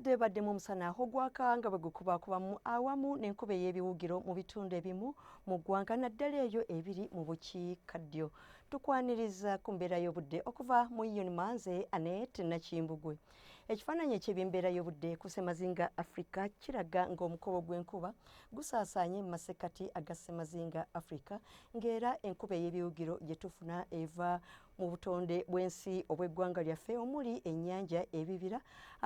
Obudde badde mu musana ogwaka nga bwe gukubakubamu awamu n'enkuba ey'ebiwugiro mu bitundu ebimu mu ggwanga naddala eyo ebiri mu bukiikaddyo. Tukwaniriza ku mbeera y'obudde okuva mu Manze Annet Nakimbugwe. Ekifaananyi eky'embeera y'obudde ku ssemazinga Africa kiraga ng'omukobo gw'enkuba gusaasaanye mu masekkati aga ssemazinga Africa ng'era enkuba ey'ebiwugiro gye tufuna eva mu butonde bw'ensi obw'eggwanga lyaffe omuli ennyanja, ebibira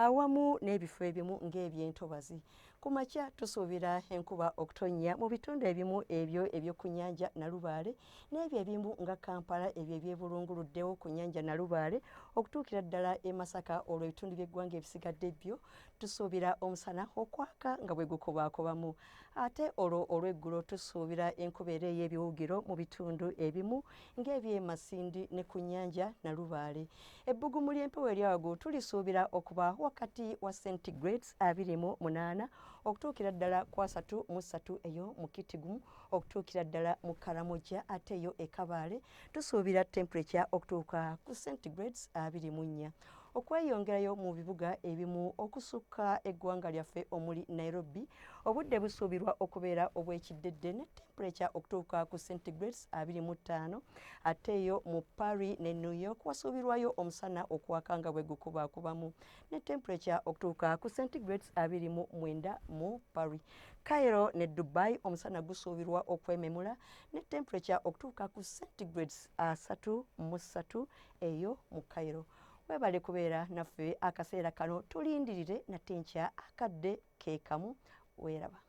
awamu n'ebifo ebimu ng'ebyentobazi. Ku makya tusuubira enkuba okutonnya mu bitundu ebimu ebyo eby'oku nnyanja Nalubaale n'ebyo ebimu nga Kampala ebyo ebyebulunguluddewo ku nnyanja Nalubaale okutuukira ddala e Masaka olwo ebitundu by'eggwanga ebisigadde byo tusuubira omusana okwaka nga bwe gukobaakobamu. Ate olwo olw'eggulo tusuubira enkuba era ey'ebiwugiro mu bitundu ebimu ng'eby'e Masindi ne ku nnyanja Nalubaale. Ebbugumu ly'empewo eryawaggulu tulisuubira okuba wakati wa centigrades 28 okutuukira ddala ku 33 eyo mu Kitgum okutuukira ddala mu Karamoja ate eyo e Kabaale tusuubira temperature okutuuka ku centigrades 24. Okweyongerayo mu bibuga ebimu okusukka eggwanga lyaffe omuli Nairobi obudde busuubirwa okubeera obw'ekiddedde ne temperature okutuuka ku centigrades 25 ate eyo mu Paris ne New York wasuubirwayo omusana okwaka nga bwe gukubaakubamu ne temperature okutuuka ku centigrades 29 mu Paris. Cairo ne Dubai omusana gusuubirwa okwememula ne temperature okutuuka ku centigrades 33 eyo mu Cairo. Webale kubeera naffe akaseera kano tulindirire nate nkya akadde keekamu weeraba.